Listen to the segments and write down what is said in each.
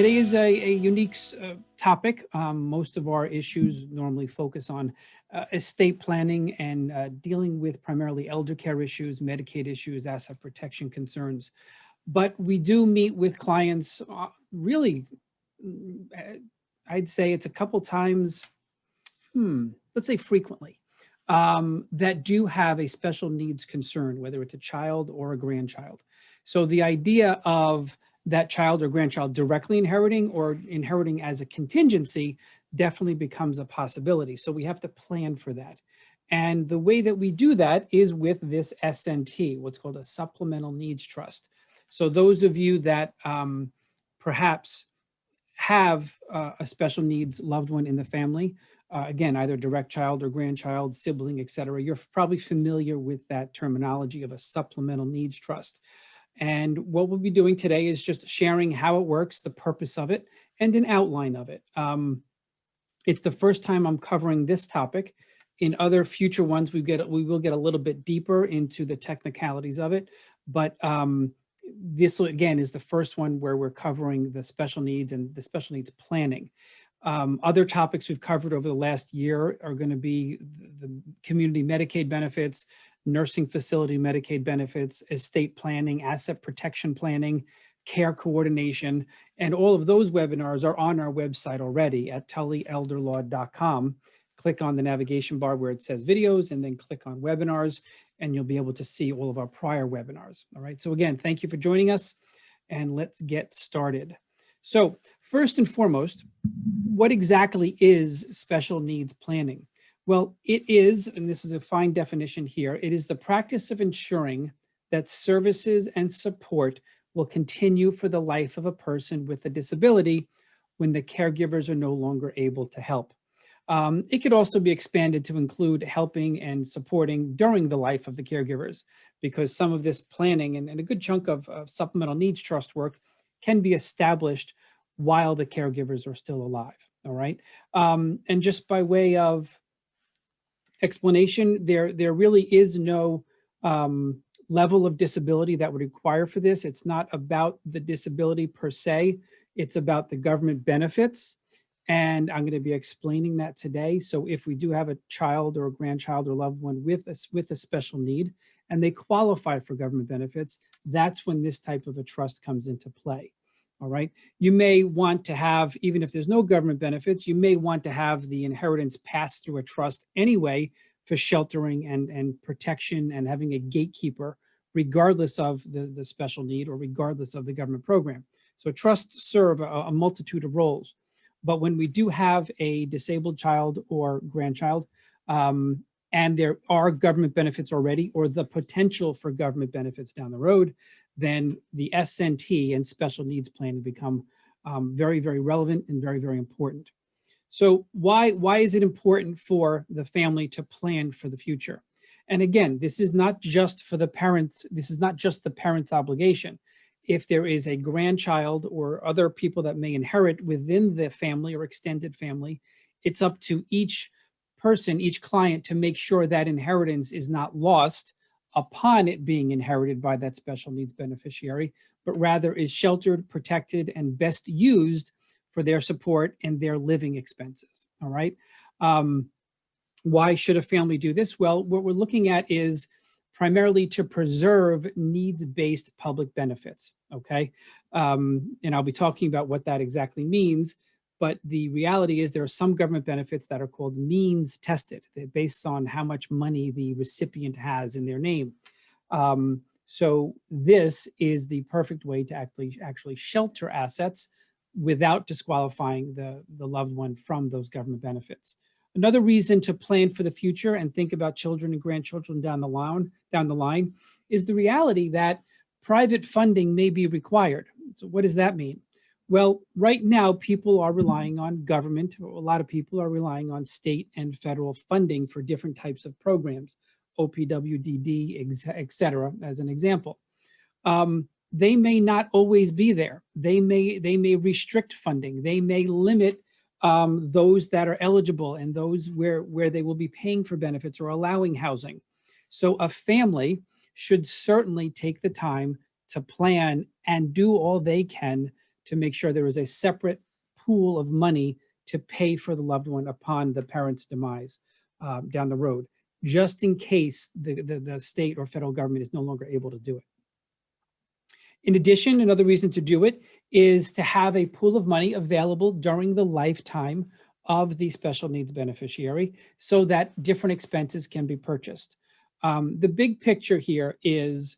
Today is a unique topic. Most of our issues normally focus on estate planning and dealing with primarily elder care issues, Medicaid issues, asset protection concerns. But we do meet with clients really, I'd say it's a couple times, let's say frequently, that do have a special needs concern, whether it's a child or a grandchild. So the idea of that child or grandchild directly inheriting or inheriting as a contingency definitely becomes a possibility. So we have to plan for that. And the way that we do that is with this SNT, what's called a Supplemental Needs Trust. So those of you that perhaps have a special needs loved one in the family, again, either direct child or grandchild, sibling, et cetera, you're probably familiar with that terminology of a supplemental needs trust. And what we'll be doing today is just sharing how it works, the purpose of it, and an outline of it. It's the first time I'm covering this topic. In other future ones, we will get a little bit deeper into the technicalities of it. But this, again, is the first one where we're covering the special needs and the special needs planning. Other topics we've covered over the last year are going to be the community Medicaid benefits, nursing facility Medicaid benefits, estate planning, asset protection planning, care coordination, and all of those webinars are on our website already at tullyelderlaw.com. Click on the navigation bar where it says videos and then click on webinars, and you'll be able to see all of our prior webinars. All right, so again, thank you for joining us, and let's get started. So first and foremost, what exactly is special needs planning? Well, it is, and this is a fine definition here, it is the practice of ensuring that services and support will continue for the life of a person with a disability when the caregivers are no longer able to help. It could also be expanded to include helping and supporting during the life of the caregivers, because some of this planning and a good chunk of supplemental needs trust work can be established while the caregivers are still alive, all right? And just by way of explanation, there really is no level of disability that would require for this. It's not about the disability per se, it's about the government benefits. And I'm going to be explaining that today. So if we do have a child or a grandchild or loved one with a special need and they qualify for government benefits, that's when this type of a trust comes into play. All right. You may want to have, even if there's no government benefits, you may want to have the inheritance pass through a trust anyway for sheltering and protection and having a gatekeeper, regardless of the special need or regardless of the government program. So trusts serve a multitude of roles. But when we do have a disabled child or grandchild, and there are government benefits already or the potential for government benefits down the road, then the SNT and special needs planning become very, very relevant and very, very important. So why is it important for the family to plan for the future? And again, this is not just for the parents. This is not just the parent's obligation. If there is a grandchild or other people that may inherit within the family or extended family, it's up to each person, each client, to make sure that inheritance is not lost upon it being inherited by that special needs beneficiary, but rather is sheltered, protected, and best used for their support and their living expenses. All right. Why should a family do this? Well, what we're looking at is primarily to preserve needs-based public benefits, okay? And I'll be talking about what that exactly means, but the reality is there are some government benefits that are called means tested. They're based on how much money the recipient has in their name. So this is the perfect way to actually shelter assets without disqualifying the loved one from those government benefits. Another reason to plan for the future and think about children and grandchildren down the line is the reality that private funding may be required. So what does that mean? Well, right now, people are relying on government, or a lot of people are relying on state and federal funding for different types of programs, OPWDD, et cetera, as an example. They may not always be there. They may restrict funding. They may limit those that are eligible and those where they will be paying for benefits or allowing housing. So a family should certainly take the time to plan and do all they can to make sure there is a separate pool of money to pay for the loved one upon the parent's demise down the road, just in case the state or federal government is no longer able to do it. In addition, another reason to do it is to have a pool of money available during the lifetime of the special needs beneficiary so that different expenses can be purchased. The big picture here is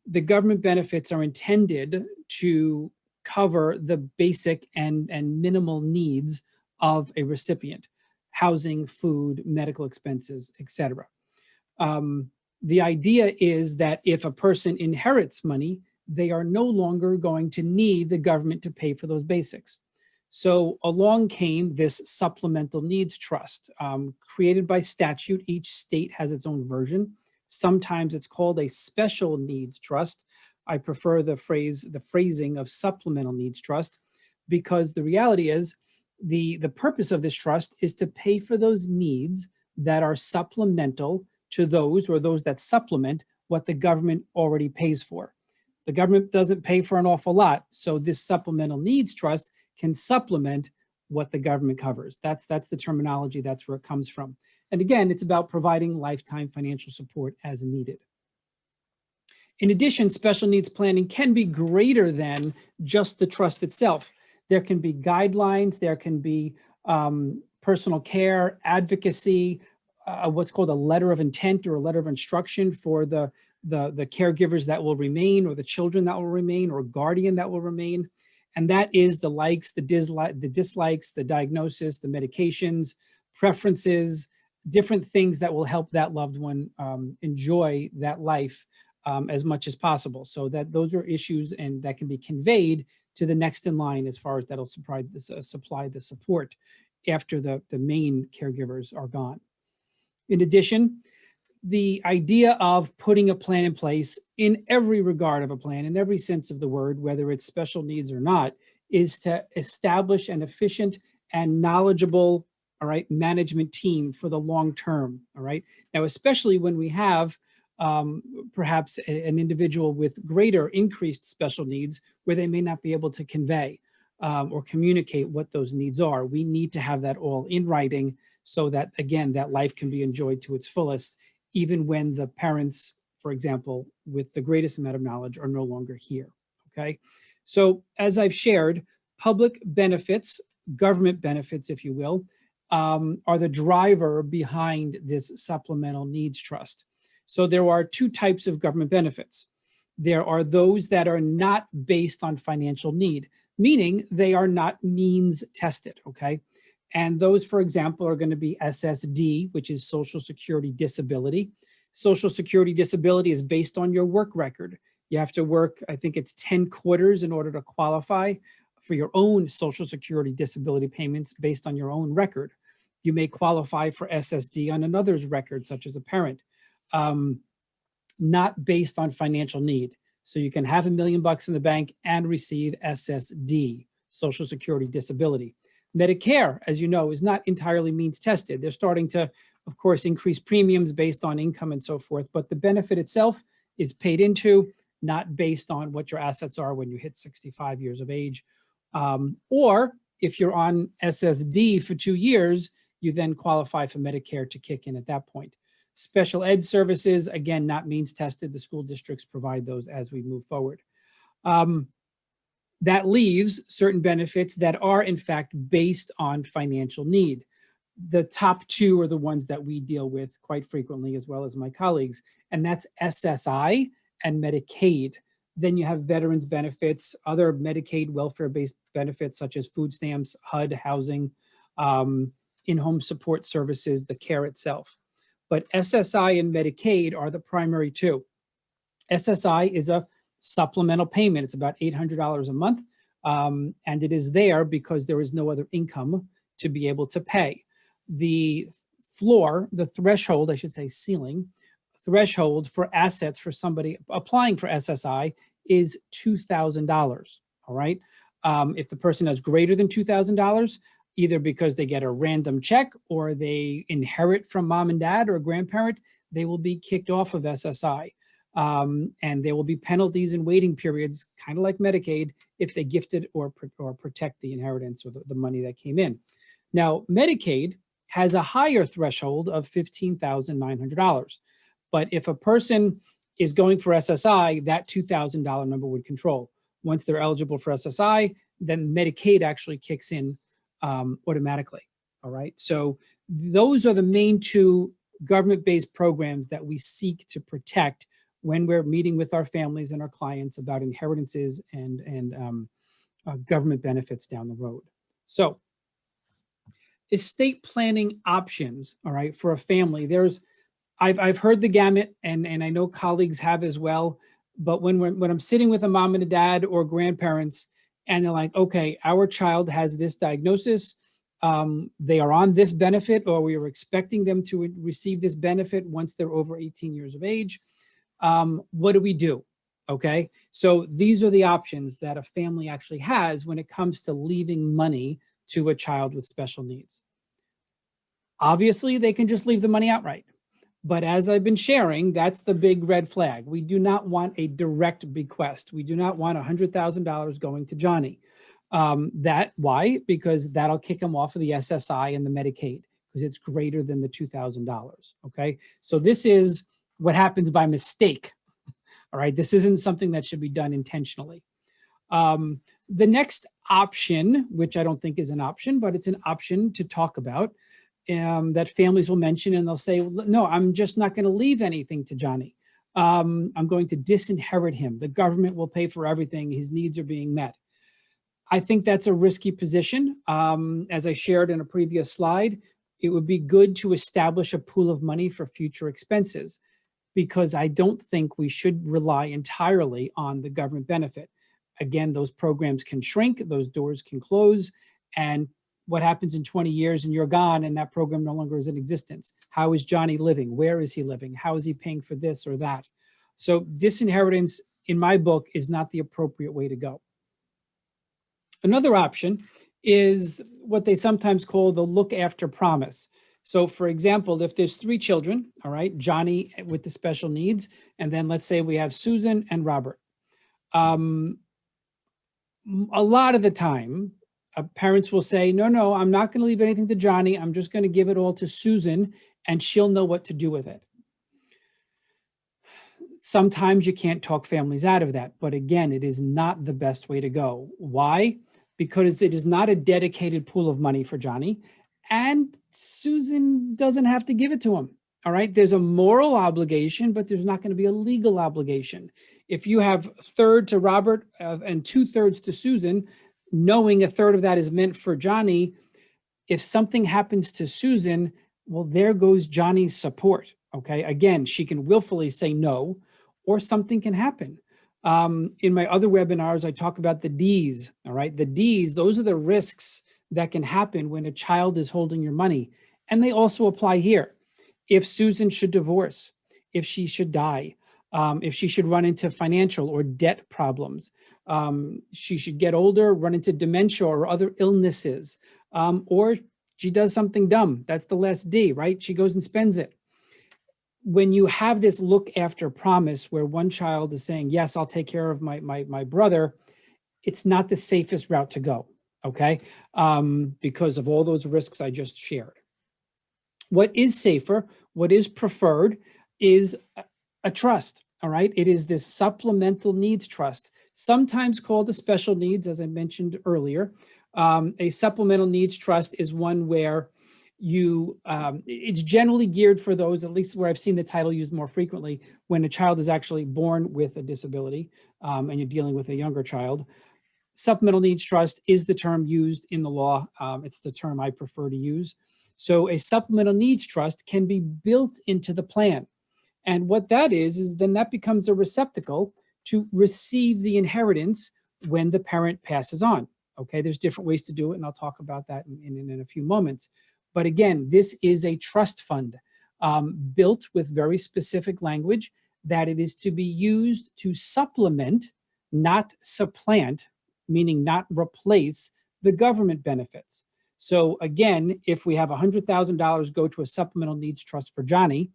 the government benefits are intended to cover the basic and minimal needs of a recipient: housing, food, medical expenses, etc. The idea is that if a person inherits money, they are no longer going to need the government to pay for those basics. So along came this Supplemental Needs Trust, created by statute. Each state has its own version. Sometimes it's called a Special Needs Trust. I prefer the phrasing of Supplemental Needs Trust, because the reality is the purpose of this trust is to pay for those needs that are supplemental to those, or those that supplement what the government already pays for. The government doesn't pay for an awful lot, so this Supplemental Needs Trust can supplement what the government covers. That's the terminology, that's where it comes from. And again, it's about providing lifetime financial support as needed. In addition, special needs planning can be greater than just the trust itself. There can be guidelines, there can be personal care, advocacy, what's called a letter of intent or a letter of instruction for the caregivers that will remain, or the children that will remain, or guardian that will remain. And that is the likes, the dislikes, the diagnosis, the medications, preferences, different things that will help that loved one enjoy that life as much as possible. So that those are issues and that can be conveyed to the next in line as far as that'll supply the support after the main caregivers are gone. In addition, the idea of putting a plan in place in every regard of a plan, in every sense of the word, whether it's special needs or not, is to establish an efficient and knowledgeable, all right, management team for the long term, all right? Now, especially when we have perhaps an individual with greater increased special needs where they may not be able to convey or communicate what those needs are. We need to have that all in writing so that, again, that life can be enjoyed to its fullest, even when the parents, for example, with the greatest amount of knowledge are no longer here, okay? So as I've shared, public benefits, government benefits, if you will, are the driver behind this Supplemental Needs Trust. So there are two types of government benefits. There are those that are not based on financial need, meaning they are not means tested, okay? And those, for example, are going to be SSD, which is Social Security Disability. Social Security Disability is based on your work record. You have to work, I think it's 10 quarters in order to qualify for your own Social Security Disability payments based on your own record. You may qualify for SSD on another's record, such as a parent, not based on financial need. So you can have $1 million in the bank and receive SSD, Social Security Disability. Medicare, as you know, is not entirely means tested. They're starting to, of course, increase premiums based on income and so forth, but the benefit itself is paid into, not based on what your assets are when you hit 65 years of age. Or if you're on SSD for 2 years, you then qualify for Medicare to kick in at that point. Special ed services, again, not means tested. The school districts provide those as we move forward. That leaves certain benefits that are, in fact, based on financial need. The top two are the ones that we deal with quite frequently, as well as my colleagues, and that's SSI and Medicaid. Then you have veterans benefits, other Medicaid welfare-based benefits such as food stamps, HUD, housing, in-home support services, the care itself. But SSI and Medicaid are the primary two. SSI is a supplemental payment. It's about $800 a month, and it is there because there is no other income to be able to pay. The floor, the threshold, I should say ceiling, threshold for assets for somebody applying for SSI is $2,000, all right? If the person has greater than $2,000, either because they get a random check or they inherit from mom and dad or a grandparent, they will be kicked off of SSI. And there will be penalties and waiting periods, kind of like Medicaid, if they gifted or protect the inheritance or the money that came in. Now, Medicaid has a higher threshold of $15,900. But if a person is going for SSI, that $2,000 number would control. Once they're eligible for SSI, then Medicaid actually kicks in automatically. All right. So those are the main two government-based programs that we seek to protect when we're meeting with our families and our clients about inheritances and government benefits down the road. So estate planning options, all right, for a family. I've heard the gamut, and I know colleagues have as well. But when I'm sitting with a mom and a dad or grandparents, and they're like, okay, our child has this diagnosis, they are on this benefit, or we are expecting them to receive this benefit once they're over 18 years of age. What do we do? Okay, so these are the options that a family actually has when it comes to leaving money to a child with special needs. Obviously, they can just leave the money outright. But as I've been sharing, that's the big red flag. We do not want a direct bequest. We do not want $100,000 going to Johnny. Why? Because that'll kick him off of the SSI and the Medicaid, because it's greater than the $2,000. Okay, so this is what happens by mistake. All right, this isn't something that should be done intentionally. The next option, which I don't think is an option, but it's an option to talk about, that families will mention, and they'll say, no, I'm just not going to leave anything to Johnny. I'm going to disinherit him. The government will pay for everything. His needs are being met. I think that's a risky position. As I shared in a previous slide, it would be good to establish a pool of money for future expenses, because I don't think we should rely entirely on the government benefit. Again, those programs can shrink, those doors can close, and what happens in 20 years and you're gone and that program no longer is in existence? How is Johnny living? Where is he living? How is he paying for this or that? So disinheritance, in my book, is not the appropriate way to go. Another option is what they sometimes call the look after promise. So for example, if there's 3 children, all right, Johnny with the special needs, and then let's say we have Susan and Robert. A lot of the time, parents will say, no, I'm not going to leave anything to Johnny. I'm just going to give it all to Susan, and she'll know what to do with it. Sometimes you can't talk families out of that. But again, it is not the best way to go. Why? Because it is not a dedicated pool of money for Johnny, and Susan doesn't have to give it to him. All right. There's a moral obligation, but there's not going to be a legal obligation. If you have 1/3 to Robert and 2/3 to Susan, knowing 1/3 of that is meant for Johnny, if something happens to Susan, well, there goes Johnny's support. Okay. Again, she can willfully say no, or something can happen. In my other webinars, I talk about the Ds. All right. The Ds, those are the risks that can happen when a child is holding your money. And they also apply here. If Susan should divorce, if she should die, if she should run into financial or debt problems, she should get older, run into dementia or other illnesses, or she does something dumb. That's the last D, right? She goes and spends it. When you have this look after promise where one child is saying, yes, I'll take care of my brother, it's not the safest route to go, okay? Because of all those risks I just shared. What is safer, what is preferred is a trust, all right? It is this supplemental needs trust, sometimes called a special needs, as I mentioned earlier. A supplemental needs trust is one where it's generally geared for those, at least where I've seen the title used more frequently, when a child is actually born with a disability and you're dealing with a younger child. Supplemental needs trust is the term used in the law. It's the term I prefer to use. So a supplemental needs trust can be built into the plan. And what that is then that becomes a receptacle to receive the inheritance when the parent passes on. Okay, there's different ways to do it, and I'll talk about that in a few moments. But again, this is a trust fund built with very specific language that it is to be used to supplement, not supplant, meaning not replace the government benefits. So again, if we have $100,000 go to a supplemental needs trust for Johnny,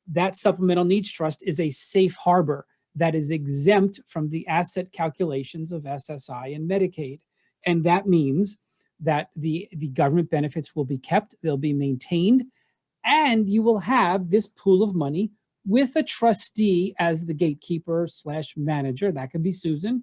that supplemental needs trust is a safe harbor that is exempt from the asset calculations of SSI and Medicaid. And that means that the government benefits will be kept, they'll be maintained, and you will have this pool of money with a trustee as the gatekeeper / manager. That could be Susan.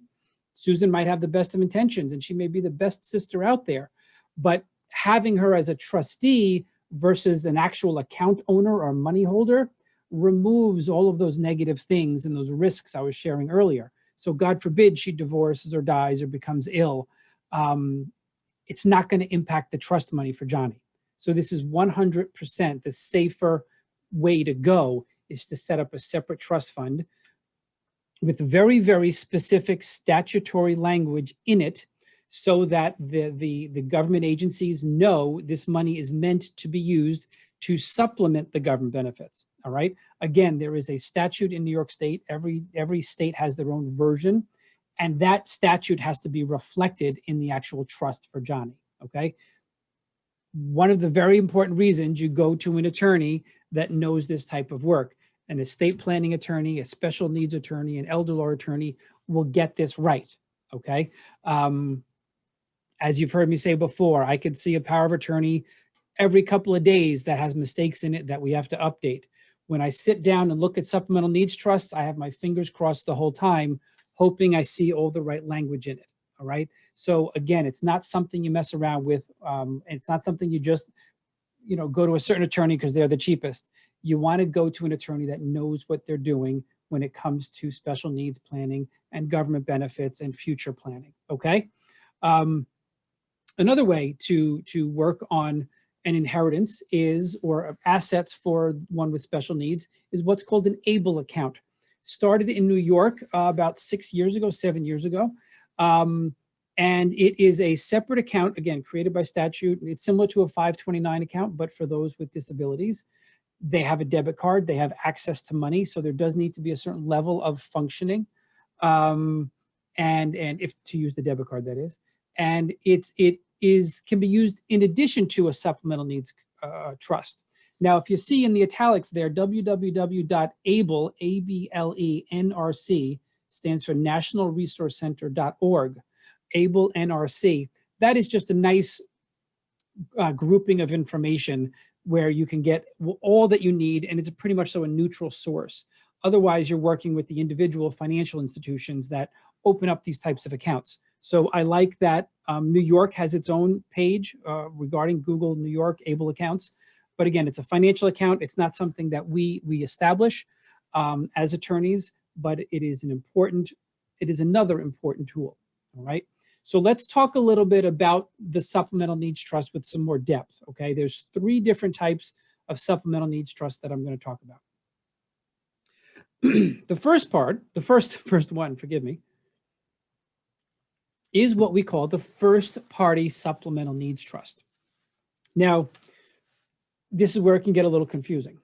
Susan might have the best of intentions and she may be the best sister out there, but having her as a trustee versus an actual account owner or money holder removes all of those negative things and those risks I was sharing earlier. So God forbid she divorces or dies or becomes ill. It's not going to impact the trust money for Johnny. So this is 100% the safer way to go, is to set up a separate trust fund with very, very specific statutory language in it, so that the government agencies know this money is meant to be used to supplement the government benefits. All right. Again, there is a statute in New York State. Every state has their own version, and that statute has to be reflected in the actual trust for Johnny. Okay. One of the very important reasons you go to an attorney that knows this type of work. An estate planning attorney, a special needs attorney, an elder law attorney will get this right. Okay. As you've heard me say before, I could see a power of attorney every couple of days that has mistakes in it that we have to update. When I sit down and look at supplemental needs trusts, I have my fingers crossed the whole time, hoping I see all the right language in it. All right. So again, it's not something you mess around with. It's not something you just, go to a certain attorney because they're the cheapest. You want to go to an attorney that knows what they're doing when it comes to special needs planning and government benefits and future planning. Okay. Another way to work on an inheritance or assets for one with special needs is what's called an ABLE account. Started in New York about 7 years ago. And it is a separate account, again, created by statute. It's similar to a 529 account, but for those with disabilities. They have a debit card, they have access to money, so there does need to be a certain level of functioning, and if to use the debit card, that is. And it can be used in addition to a supplemental needs trust. Now, if you see in the italics there, www.able, ABLE-NRC, stands for nationalresourcecenter.org, ABLE NRC. That is just a nice grouping of information where you can get all that you need, and it's pretty much so a neutral source. Otherwise, you're working with the individual financial institutions that open up these types of accounts. So I like that New York has its own page regarding Google New York ABLE accounts. But again, it's a financial account. It's not something that we establish as attorneys, but it is another important tool. All right. So let's talk a little bit about the supplemental needs trust with some more depth. Okay. There's 3 different types of supplemental needs trust that I'm going to talk about. The first one, forgive me, is what we call the first party supplemental needs trust. Now, this is where it can get a little confusing.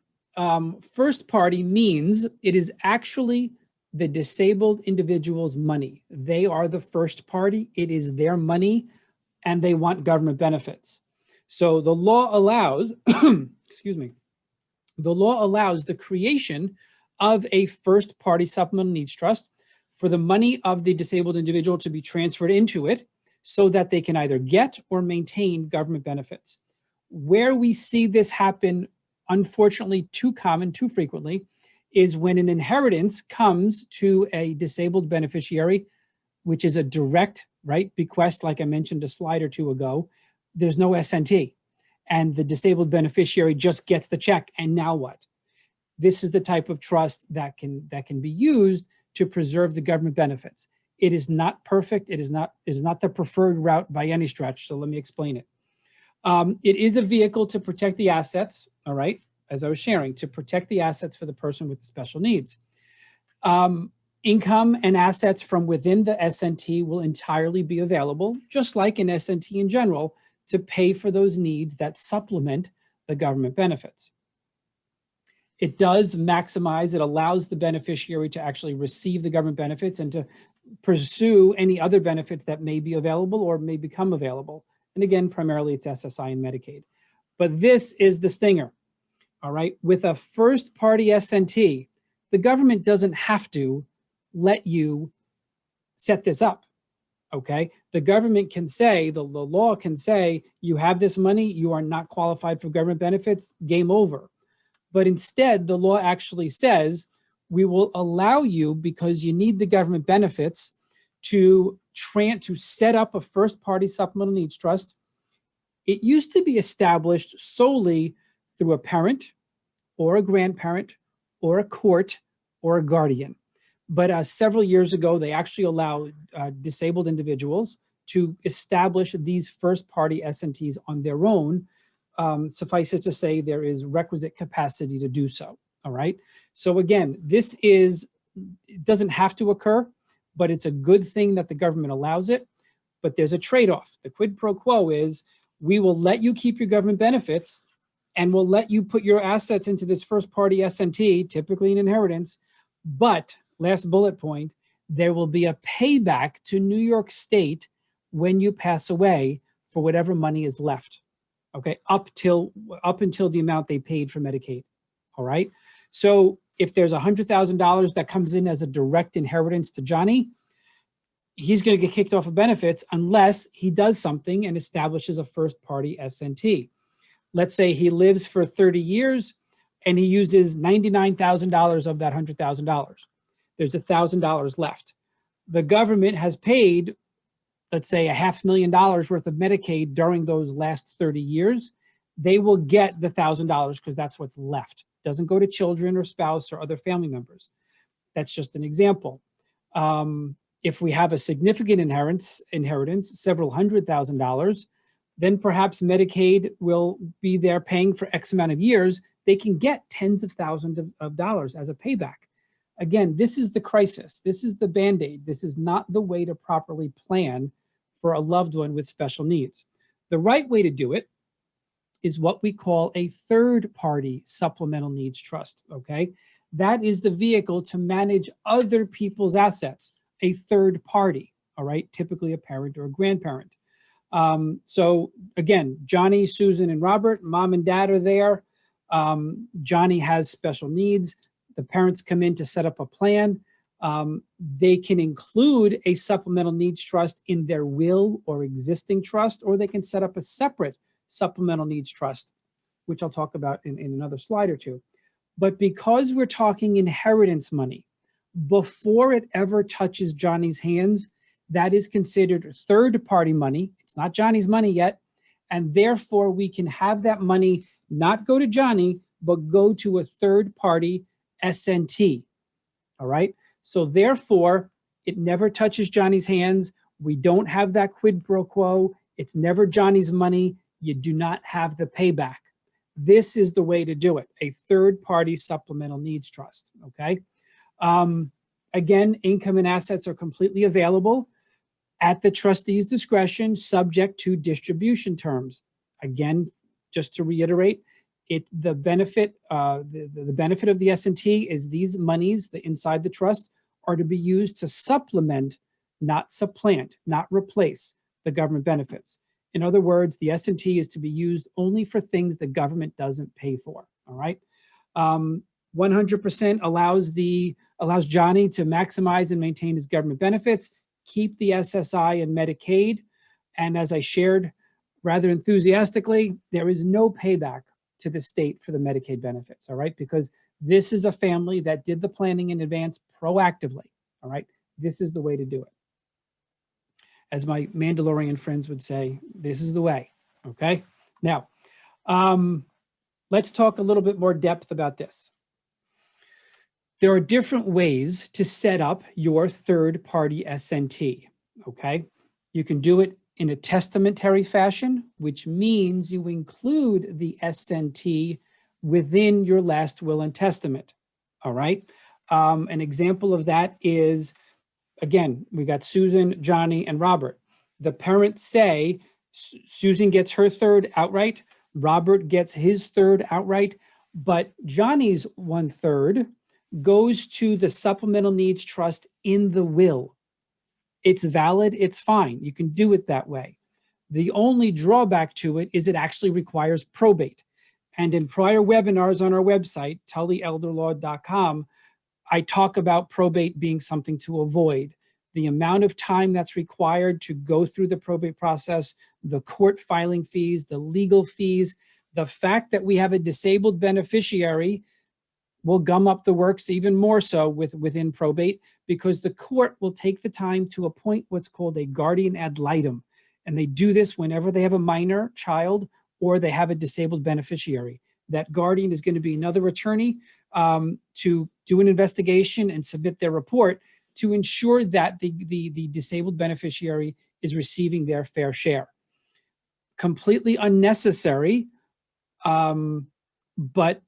First party means it is actually the disabled individual's money. They are the first party. It is their money, and they want government benefits. So the law allows, excuse me, the law allows the creation of a first party supplemental needs trust for the money of the disabled individual to be transferred into it so that they can either get or maintain government benefits. Where we see this happen, unfortunately, too frequently, is when an inheritance comes to a disabled beneficiary, which is a direct bequest, like I mentioned a slide or two ago. There's no SNT, and the disabled beneficiary just gets the check, and now what? This is the type of trust that can be used to preserve the government benefits. It is not perfect. It is not the preferred route by any stretch. So let me explain it. It is a vehicle to protect the assets, all right, as I was sharing, to protect the assets for the person with the special needs. Income and assets from within the SNT will entirely be available, just like an SNT in general, to pay for those needs that supplement the government benefits. It does maximize, it allows the beneficiary to actually receive the government benefits and to pursue any other benefits that may be available or may become available. And again, primarily it's SSI and Medicaid. But this is the stinger. all right? With a first party SNT, the government doesn't have to let you set this up, okay? The government can say, the law can say, you have this money, you are not qualified for government benefits, game over. But instead, the law actually says, we will allow you, because you need the government benefits, to set up a first party supplemental needs trust. It used to be established solely through a parent or a grandparent or a court or a guardian. But several years ago, they actually allowed disabled individuals to establish these first party SNTs on their own. Suffice it to say, there is requisite capacity to do so, all right? So again, it doesn't have to occur, but it's a good thing that the government allows it. But there's a trade-off. The quid pro quo is, we will let you keep your government benefits, and we'll let you put your assets into this first party SNT, typically an inheritance. But last bullet point, there will be a payback to New York State when you pass away for whatever money is left, okay, up until the amount they paid for Medicaid, all right? So if there's $100,000 that comes in as a direct inheritance to Johnny, he's going to get kicked off of benefits unless he does something and establishes a first party SNT. Let's say he lives for 30 years and he uses $99,000 of that $100,000. There's $1,000 left. The government has paid, let's say, $500,000 worth of Medicaid during those last 30 years. They will get the $1,000 because that's what's left. Doesn't go to children or spouse or other family members. That's just an example. If we have a significant inheritance, several $100,000, then perhaps Medicaid will be there paying for X amount of years. They can get tens of thousands of dollars as a payback. Again, this is the crisis. This is the Band-Aid. This is not the way to properly plan for a loved one with special needs. The right way to do it is what we call a third-party supplemental needs trust, okay? That is the vehicle to manage other people's assets, a third party, all right? Typically a parent or a grandparent. So again, Johnny, Susan, and Robert, mom and dad are there. Johnny has special needs. The parents come in to set up a plan. They can include a supplemental needs trust in their will or existing trust, or they can set up a separate supplemental needs trust, which I'll talk about in another slide or two. But because we're talking inheritance money, before it ever touches Johnny's hands, that is considered third-party money. It's not Johnny's money yet, and therefore we can have that money not go to Johnny, but go to a third-party SNT, all right? So therefore, it never touches Johnny's hands. We don't have that quid pro quo. It's never Johnny's money. You do not have the payback. This is the way to do it, a third-party supplemental needs trust, okay? Again, income and assets are completely available at the trustee's discretion, subject to distribution terms. Again, just to reiterate, the benefit of the S&T is these monies inside the trust are to be used to supplement, not supplant, not replace the government benefits. In other words, the S&T is to be used only for things the government doesn't pay for, all right? 100% allows Johnny to maximize and maintain his government benefits, keep the SSI and Medicaid, and as I shared rather enthusiastically, there is no payback to the state for the Medicaid benefits, all right? Because this is a family that did the planning in advance proactively, all right? This is the way to do it. As my Mandalorian friends would say, this is the way, okay? Now, let's talk a little bit more depth about this. There are different ways to set up your third-party SNT, okay? You can do it in a testamentary fashion, which means you include the SNT within your last will and testament, all right? An example of that is, again, we got Susan, Johnny, and Robert. The parents say Susan gets her third outright, Robert gets his third outright, but Johnny's 1/3 goes to the supplemental needs trust in the will. It's valid, it's fine. You can do it that way. The only drawback to it is it actually requires probate. And in prior webinars on our website, tullyelderlaw.com, I talk about probate being something to avoid. The amount of time that's required to go through the probate process, the court filing fees, the legal fees, the fact that we have a disabled beneficiary will gum up the works even more so within probate, because the court will take the time to appoint what's called a guardian ad litem. And they do this whenever they have a minor child or they have a disabled beneficiary. That guardian is going to be another attorney to do an investigation and submit their report to ensure that the disabled beneficiary is receiving their fair share. Completely unnecessary, but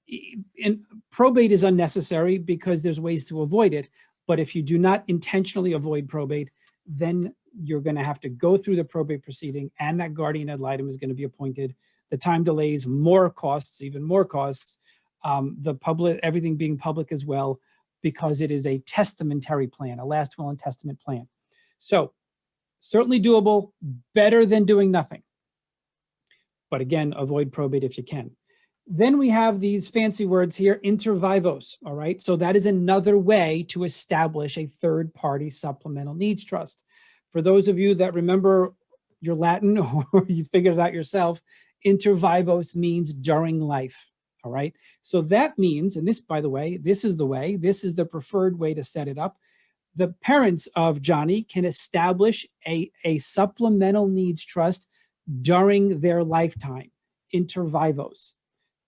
probate is unnecessary because there's ways to avoid it. But if you do not intentionally avoid probate, then you're going to have to go through the probate proceeding, and that guardian ad litem is going to be appointed. The time delays, more costs, even more costs. Everything being public as well, because it is a testamentary plan, a last will and testament plan. So certainly doable, better than doing nothing. But again, avoid probate if you can. Then we have these fancy words here, inter vivos, all right? So that is another way to establish a third-party supplemental needs trust. For those of you that remember your Latin or you figured it out yourself, inter vivos means during life, all right? So that means, and this, by the way, this is the preferred way to set it up. The parents of Johnny can establish a supplemental needs trust during their lifetime, inter vivos.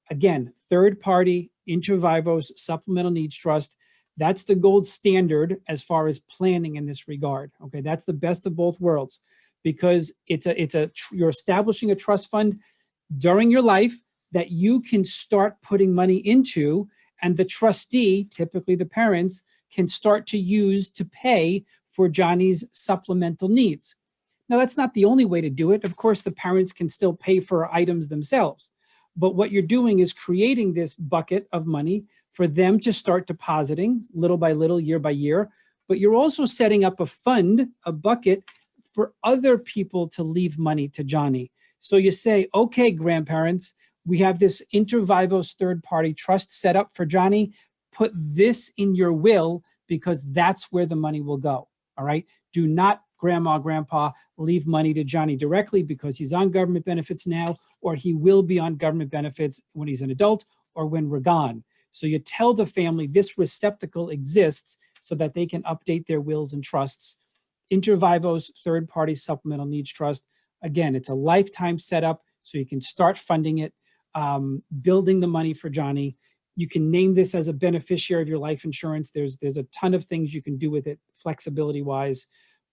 Again, third party, inter vivos, supplemental needs trust. That's the gold standard as far as planning in this regard. Okay, that's the best of both worlds, because you're establishing a trust fund during your life that you can start putting money into, and the trustee, typically the parents, can start to use to pay for Johnny's supplemental needs. Now, that's not the only way to do it. Of course, the parents can still pay for items themselves. But what you're doing is creating this bucket of money for them to start depositing little by little, year by year. But you're also setting up a fund, a bucket, for other people to leave money to Johnny. So you say, okay, grandparents, we have this inter vivos third-party trust set up for Johnny. Put this in your will, because that's where the money will go, all right? Do not, grandma, grandpa, leave money to Johnny directly, because he's on government benefits now, or he will be on government benefits when he's an adult or when we're gone. So you tell the family this receptacle exists so that they can update their wills and trusts. Inter vivos third-party supplemental needs trust. Again, it's a lifetime setup, so you can start funding it, building the money for Johnny. You can name this as a beneficiary of your life insurance. There's a ton of things you can do with it flexibility-wise,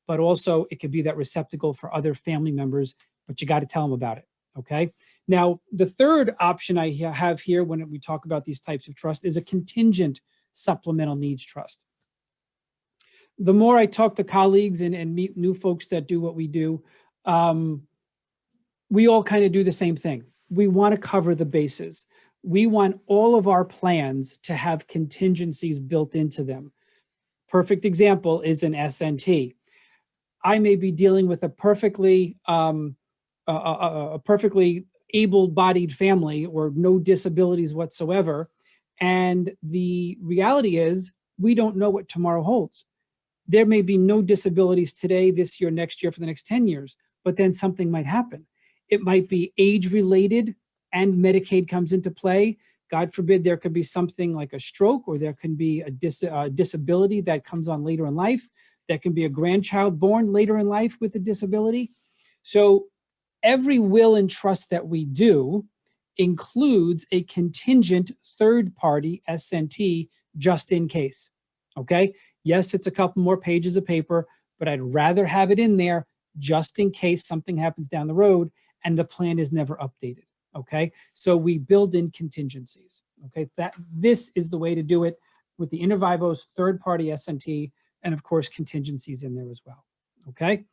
but also it could be that receptacle for other family members, but you got to tell them about it, okay? Now, the third option I have here when we talk about these types of trust is a contingent supplemental needs trust. The more I talk to colleagues and meet new folks that do what we do, we all kind of do the same thing. We want to cover the bases. We want all of our plans to have contingencies built into them. Perfect example is an SNT. I may be dealing with a perfectly able-bodied family or no disabilities whatsoever, and the reality is we don't know what tomorrow holds. There may be no disabilities today, this year, next year, for the next 10 years, but then something might happen. It might be age-related and Medicaid comes into play. God forbid there could be something like a stroke, or there can be a disability that comes on later in life. There can be a grandchild born later in life with a disability. So every will and trust that we do includes a contingent third-party SNT just in case, okay? Yes, it's a couple more pages of paper, but I'd rather have it in there just in case something happens down the road and the plan is never updated, okay? So we build in contingencies, okay? This is the way to do it with the inter vivos third-party SNT, and of course, contingencies in there as well, okay?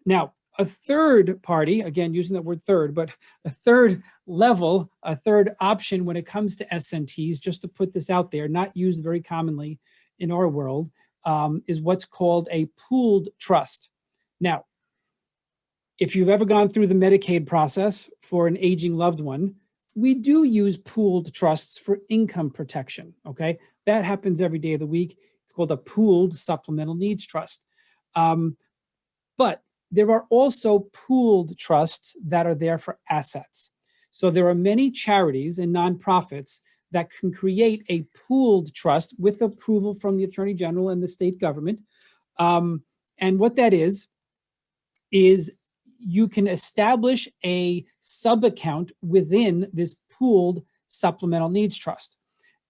Now, a third party, again, using that word third, but a third level, a third option when it comes to SNTs, just to put this out there, not used very commonly in our world, is what's called a pooled trust. Now, if you've ever gone through the Medicaid process for an aging loved one, we do use pooled trusts for income protection, okay? That happens every day of the week. It's called a pooled supplemental needs trust. But there are also pooled trusts that are there for assets. So there are many charities and nonprofits that can create a pooled trust with approval from the Attorney General and the state government. And what that is you can establish a sub-account within this pooled supplemental needs trust.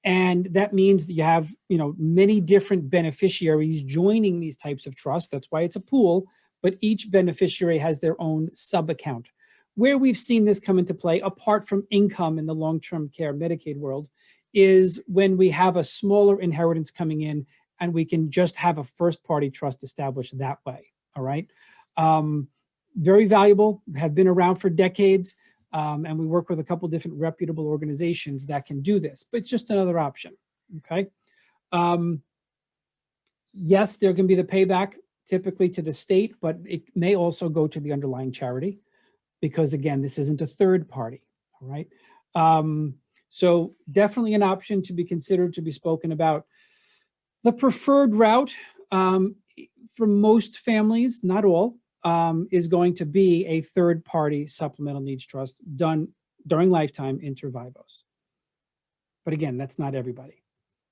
And that means that you have, many different beneficiaries joining these types of trusts. That's why it's a pool, but each beneficiary has their own sub-account. Where we've seen this come into play, apart from income in the long-term care Medicaid world, is when we have a smaller inheritance coming in and we can just have a first-party trust established that way, all right? Very valuable, have been around for decades, and we work with a couple different reputable organizations that can do this, but it's just another option, okay? Yes, there can be the payback typically to the state, but it may also go to the underlying charity because, again, this isn't a third party, all right? So definitely an option to be considered, to be spoken about. The preferred route for most families, not all, is going to be a third-party supplemental needs trust done during lifetime inter vivos. But again, that's not everybody.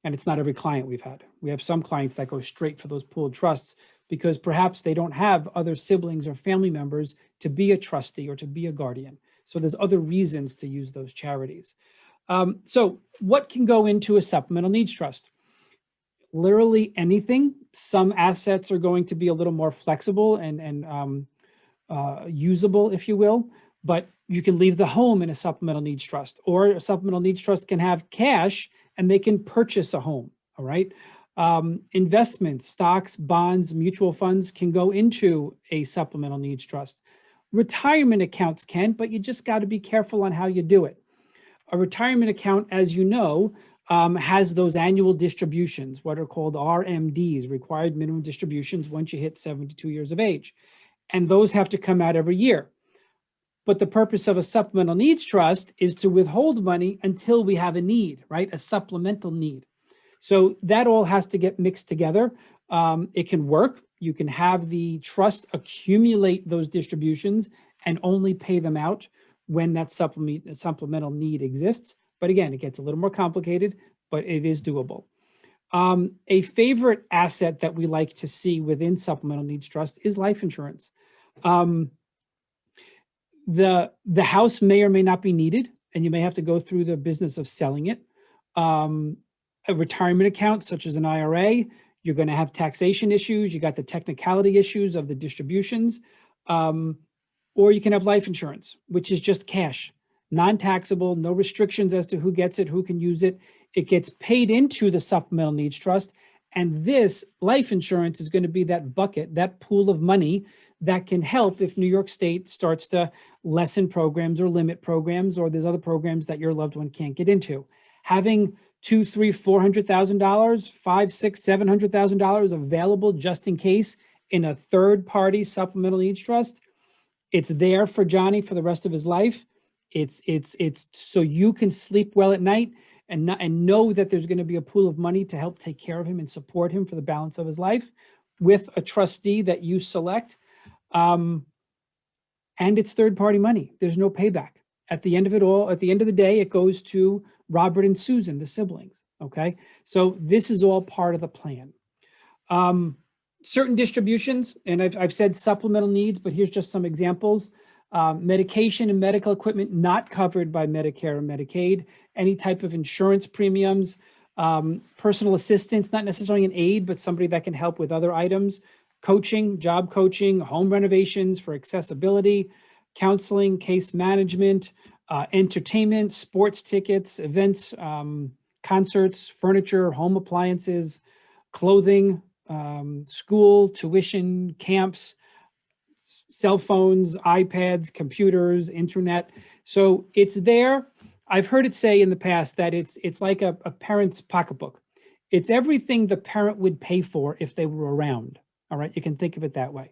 And it's not every client we've had. We have some clients that go straight for those pooled trusts because perhaps they don't have other siblings or family members to be a trustee or to be a guardian. So there's other reasons to use those charities. So what can go into a supplemental needs trust? Literally anything. Some assets are going to be a little more flexible and usable, if you will, but you can leave the home in a supplemental needs trust, or a supplemental needs trust can have cash and they can purchase a home, all right? Investments, stocks, bonds, mutual funds can go into a supplemental needs trust. Retirement accounts can, but you just got to be careful on how you do it. A retirement account, as you know, has those annual distributions, what are called RMDs, required minimum distributions, once you hit 72 years of age. And those have to come out every year. But the purpose of a supplemental needs trust is to withhold money until we have a need, right? A supplemental need. So that all has to get mixed together. It can work. You can have the trust accumulate those distributions and only pay them out when that supplemental need exists. But again, it gets a little more complicated, but it is doable. A favorite asset that we like to see within supplemental needs trust is life insurance. The house may or may not be needed, and you may have to go through the business of selling it. A retirement account, such as an IRA, you're going to have taxation issues. You got the technicality issues of the distributions. Or you can have life insurance, which is just cash, non-taxable, no restrictions as to who gets it, who can use it. It gets paid into the supplemental needs trust. And this life insurance is going to be that bucket, that pool of money that can help if New York State starts to lessen programs or limit programs, or there's other programs that your loved one can't get into. Having $200,000, $300,000, $400,000, $500,000, $600,000, $700,000 available just in case in a third-party supplemental needs trust, it's there for Johnny for the rest of his life. It's so you can sleep well at night and know that there's going to be a pool of money to help take care of him and support him for the balance of his life with a trustee that you select. And it's third-party money. There's no payback. At the end of it all, at the end of the day, it goes to Robert and Susan, the siblings, okay? So this is all part of the plan. Certain distributions, and I've said supplemental needs, but here's just some examples. Medication and medical equipment not covered by Medicare or Medicaid, any type of insurance premiums, personal assistance, not necessarily an aide, but somebody that can help with other items, coaching, job coaching, home renovations for accessibility, counseling, case management, entertainment, sports tickets, events, concerts, furniture, home appliances, clothing, school, tuition, camps, cell phones, iPads, computers, internet. So it's there. I've heard it say in the past that it's like a parent's pocketbook. It's everything the parent would pay for if they were around. All right, you can think of it that way.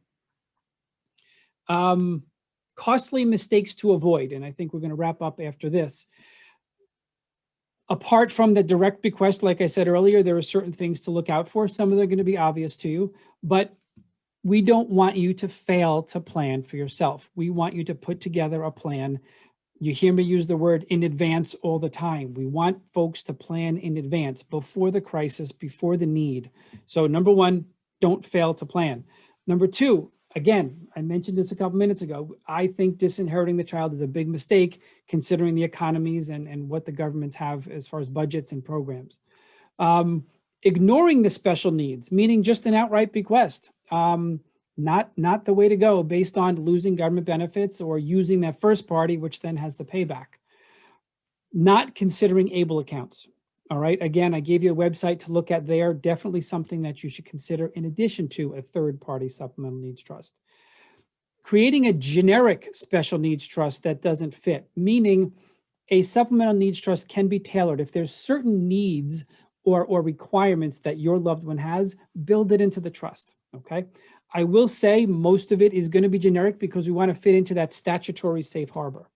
Costly mistakes to avoid, and I think we're going to wrap up after this. Apart from the direct bequest, like I said earlier, there are certain things to look out for. Some of them are going to be obvious to you, but we don't want you to fail to plan for yourself. We want you to put together a plan. You hear me use the word in advance all the time. We want folks to plan in advance, before the crisis, before the need. So number one, don't fail to plan. Number two, again, I mentioned this a couple minutes ago. I think disinheriting the child is a big mistake, considering the economies and what the governments have as far as budgets and programs. Ignoring the special needs, meaning just an outright bequest, not the way to go, based on losing government benefits or using that first party, which then has the payback. Not considering able accounts. All right. Again, I gave you a website to look at there. Definitely something that you should consider in addition to a third-party supplemental needs trust. Creating a generic special needs trust that doesn't fit, meaning a supplemental needs trust can be tailored. If there's certain needs or requirements that your loved one has, build it into the trust. Okay. I will say most of it is going to be generic because we want to fit into that statutory safe harbor.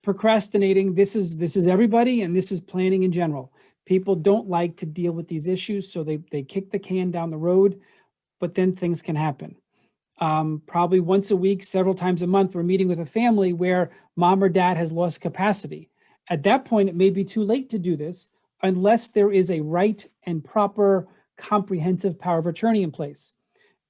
Procrastinating, this is everybody, and this is planning in general. People don't like to deal with these issues, so they kick the can down the road, but then things can happen. Probably once a week, several times a month, we're meeting with a family where mom or dad has lost capacity. At that point, it may be too late to do this unless there is a right and proper comprehensive power of attorney in place.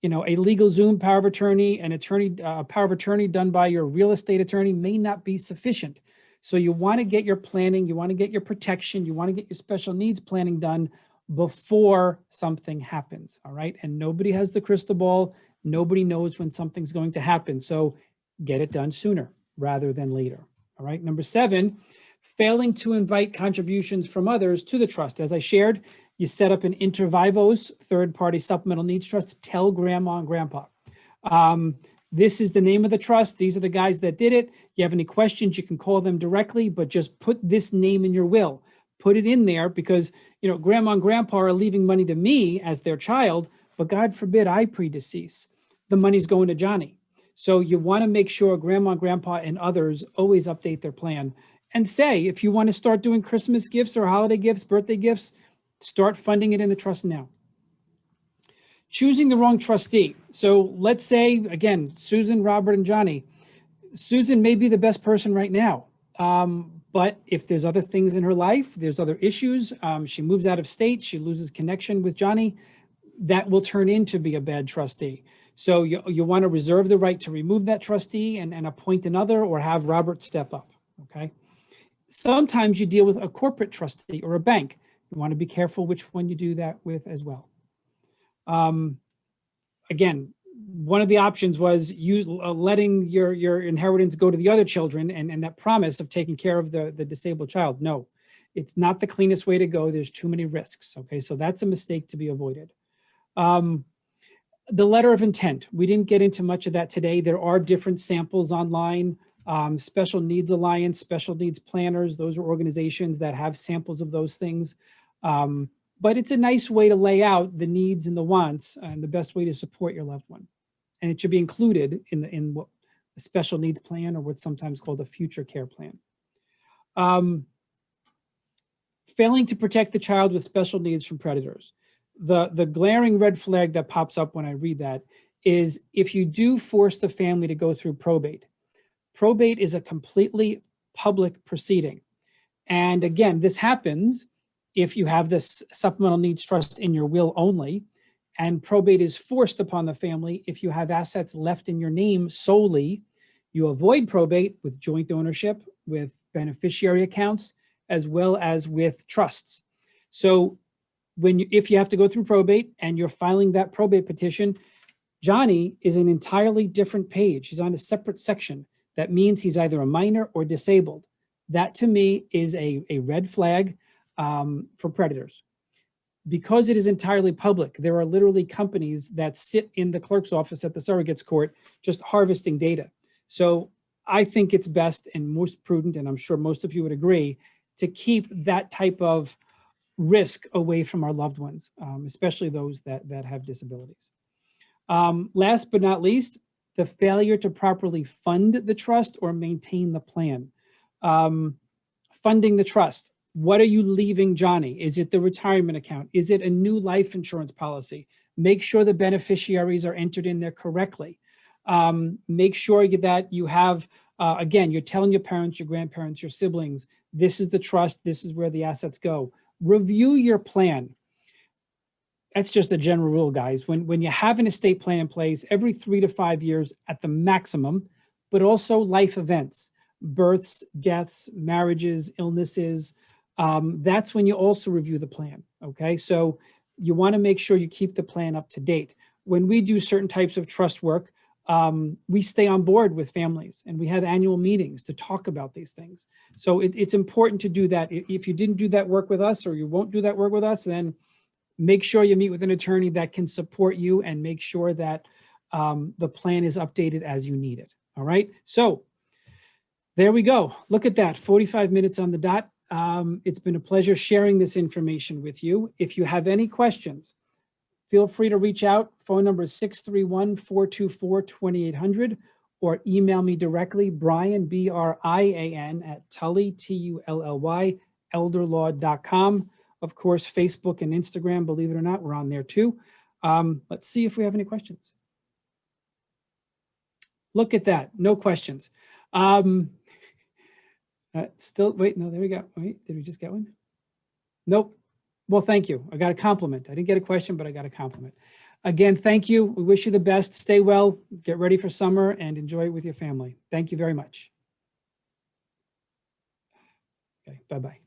You know, a legal Zoom power of attorney, an attorney, power of attorney done by your real estate attorney may not be sufficient. So you want to get your planning, you want to get your protection, you want to get your special needs planning done before something happens. All right. And nobody has the crystal ball. Nobody knows when something's going to happen. So get it done sooner rather than later. All right. Number 7, failing to invite contributions from others to the trust. As I shared, you set up an inter vivos third-party supplemental needs trust to tell grandma and grandpa. This is the name of the trust. These are the guys that did it. You have any questions, you can call them directly, but just put this name in your will. Put it in there because, you know, grandma and grandpa are leaving money to me as their child, but God forbid I predecease. The money's going to Johnny. So you want to make sure grandma and grandpa and others always update their plan and say, if you want to start doing Christmas gifts or holiday gifts, birthday gifts, start funding it in the trust now. Choosing the wrong trustee. So let's say, again, Susan, Robert, and Johnny. Susan may be the best person right now. But if there's other things in her life, there's other issues, she moves out of state, she loses connection with Johnny, that will turn into be a bad trustee. So you want to reserve the right to remove that trustee and appoint another or have Robert step up, okay? Sometimes you deal with a corporate trustee or a bank. You want to be careful which one you do that with as well. Again, one of the options was you letting your inheritance go to the other children and that promise of taking care of the disabled child. No, it's not the cleanest way to go. There's too many risks. Okay, so that's a mistake to be avoided. The letter of intent. We didn't get into much of that today. There are different samples online. Special Needs Alliance, Special Needs Planners, those are organizations that have samples of those things. But it's a nice way to lay out the needs and the wants and the best way to support your loved one. And it should be included in what a special needs plan or what's sometimes called a future care plan. Failing to protect the child with special needs from predators. The glaring red flag that pops up when I read that is if you do force the family to go through probate. Probate is a completely public proceeding. And again, this happens if you have this supplemental needs trust in your will only, and probate is forced upon the family if you have assets left in your name solely. You avoid probate with joint ownership, with beneficiary accounts, as well as with trusts. So if you have to go through probate and you're filing that probate petition, Johnny is an entirely different page. He's on a separate section. That means he's either a minor or disabled. That to me is a red flag for predators. Because it is entirely public, there are literally companies that sit in the clerk's office at the surrogate's court just harvesting data. So I think it's best and most prudent, and I'm sure most of you would agree, to keep that type of risk away from our loved ones, especially those that have disabilities. Last but not least, the failure to properly fund the trust or maintain the plan. Funding the trust. What are you leaving Johnny? Is it the retirement account? Is it a new life insurance policy? Make sure the beneficiaries are entered in there correctly. Make sure that you have, again, you're telling your parents, your grandparents, your siblings, this is the trust, this is where the assets go. Review your plan. That's just a general rule, guys. When you have an estate plan in place, every 3 to 5 years at the maximum, but also life events, births, deaths, marriages, illnesses, that's when you also review the plan, okay? So you wanna make sure you keep the plan up to date. When we do certain types of trust work, we stay on board with families and we have annual meetings to talk about these things. So it's important to do that. If you didn't do that work with us or you won't do that work with us, then make sure you meet with an attorney that can support you and make sure that the plan is updated as you need it. All right. So there we go. Look at that. 45 minutes on the dot. It's been a pleasure sharing this information with you. If you have any questions, feel free to reach out. Phone number is 631-424-2800 or email me directly, Brian, B-R-I-A-N at Tully, T-U-L-L-Y, elderlaw.com. Of course, Facebook and Instagram, believe it or not, we're on there too. Let's see if we have any questions. Look at that, no questions. Still, wait, no, there we go. Wait, did we just get one? Nope. Well, thank you. I got a compliment. I didn't get a question, but I got a compliment. Again, thank you. We wish you the best. Stay well, get ready for summer, and enjoy it with your family. Thank you very much. Okay, bye-bye.